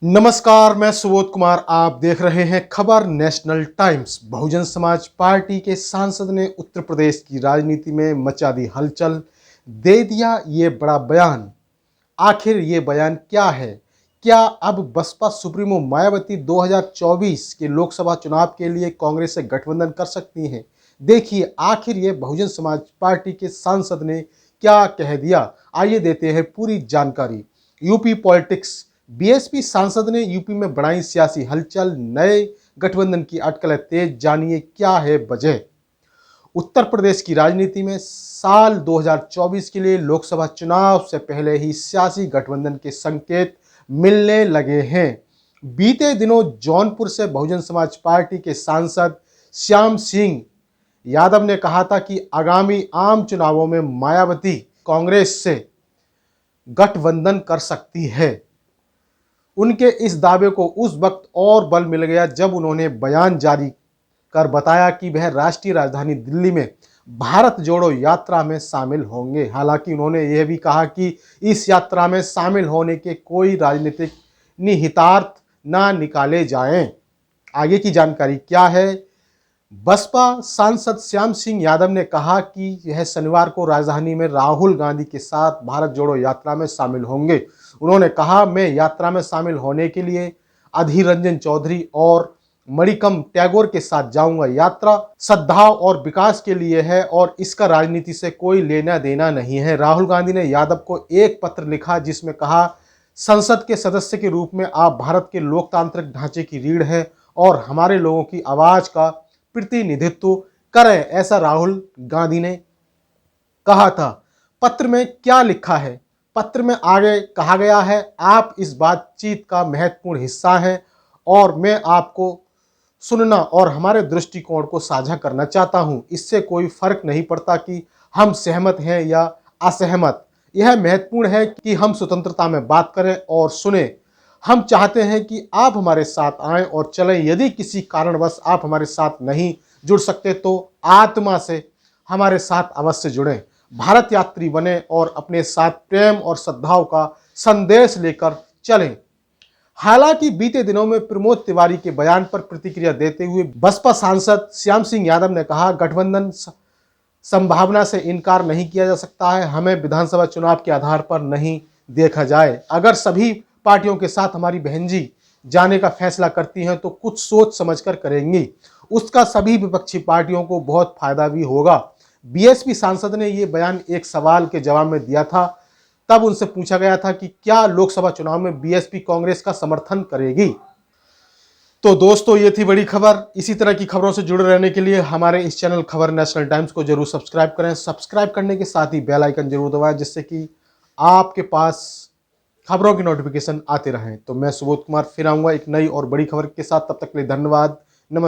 नमस्कार, मैं सुबोध कुमार। आप देख रहे हैं खबर national times. Bahujan Samaj party के सांसद ने उत्तर प्रदेश की राजनीति में मचा दी हलचल, दे दिया ये बड़ा बयान। आखिर ये बयान क्या है? क्या अब बसपा सुप्रीमो मायावती 2024 के लोकसभा चुनाव के लिए कांग्रेस से गठबंधन कर सकती हैं? देखिए आखिर ये बहुजन समाज पार्टी के सांसद ने क्या कह दिया। आइए देते हैं पूरी जानकारी। UP politics. बीएसपी सांसद ने यूपी में बढ़ाई सियासी हलचल, नए गठबंधन की अटकलें तेज, जानिए क्या है वजह। उत्तर प्रदेश की राजनीति में साल 2024 के लिए लोकसभा चुनाव से पहले ही सियासी गठबंधन के संकेत मिलने लगे हैं। बीते दिनों जौनपुर से बहुजन समाज पार्टी के सांसद श्याम सिंह यादव ने कहा था कि आगामी आम चुनावों में मायावती कांग्रेस से गठबंधन कर सकती है। उनके इस दावे को उस वक्त और बल मिल गया जब उन्होंने बयान जारी कर बताया कि वह राष्ट्रीय राजधानी दिल्ली में भारत जोड़ो यात्रा में शामिल होंगे। हालांकि उन्होंने यह भी कहा कि इस यात्रा में शामिल होने के कोई राजनीतिक निहितार्थ ना निकाले जाएं। आगे की जानकारी क्या है? बसपा सांसद श्याम सिंह यादव ने कहा कि यह शनिवार को राजधानी में राहुल गांधी के साथ भारत जोड़ो यात्रा में शामिल होंगे। उन्होंने कहा, मैं यात्रा में शामिल होने के लिए अधीर रंजन चौधरी और मणिकम टैगोर के साथ जाऊंगा। यात्रा सद्भाव और विकास के लिए है और इसका राजनीति से कोई लेना देना नहीं है। राहुल गांधी ने यादव को एक पत्र लिखा जिसमें कहा, संसद के सदस्य के रूप में आप भारत के लोकतांत्रिक ढांचे की रीढ़ है और हमारे लोगों की आवाज का प्रतिनिधित्व करें, ऐसा राहुल गांधी ने कहा था। पत्र में क्या लिखा है? पत्र में आगे कहा गया है, आप इस बातचीत का महत्वपूर्ण हिस्सा हैं और मैं आपको सुनना और हमारे दृष्टिकोण को साझा करना चाहता हूं। इससे कोई फर्क नहीं पड़ता कि हम सहमत हैं या असहमत। यह महत्वपूर्ण है कि हम स्वतंत्रता में बात करें और सुने। हम चाहते हैं कि आप हमारे साथ आएं और चलें। यदि किसी कारणवश आप हमारे साथ नहीं जुड़ सकते तो आत्मा से हमारे साथ अवश्य जुड़ें। भारत यात्री बने और अपने साथ प्रेम और सद्भाव का संदेश लेकर चलें। हालांकि बीते दिनों में प्रमोद तिवारी के बयान पर प्रतिक्रिया देते हुए बसपा सांसद श्याम सिंह यादव ने कहा, गठबंधन संभावना से इनकार नहीं किया जा सकता है। हमें विधानसभा चुनाव के आधार पर नहीं देखा जाए। अगर सभी पार्टियों के साथ हमारी बहनजी जाने का फैसला करती हैं तो कुछ सोच समझकर करेंगी। उसका सभी विपक्षी पार्टियों को बहुत फायदा भी होगा। बीएसपी सांसद ने ये बयान एक सवाल के जवाब में दिया था। तब उनसे पूछा गया था कि क्या लोकसभा चुनाव में बीएसपी कांग्रेस का समर्थन करेगी। तो दोस्तों, ये थी बड़ी खबर। इसी तरह की खबरों से जुड़े रहने के लिए हमारे इस चैनल खबर नेशनल टाइम्स को जरूर सब्सक्राइब करें। सब्सक्राइब करने के साथ ही बेल आइकन जरूर दबाएं जिससे कि आपके पास खबरों की नोटिफिकेशन आते रहें। तो मैं सुबोध कुमार फिर आऊंगा एक नई और बड़ी खबर के साथ। तब तक के लिए धन्यवाद। नमस्कार।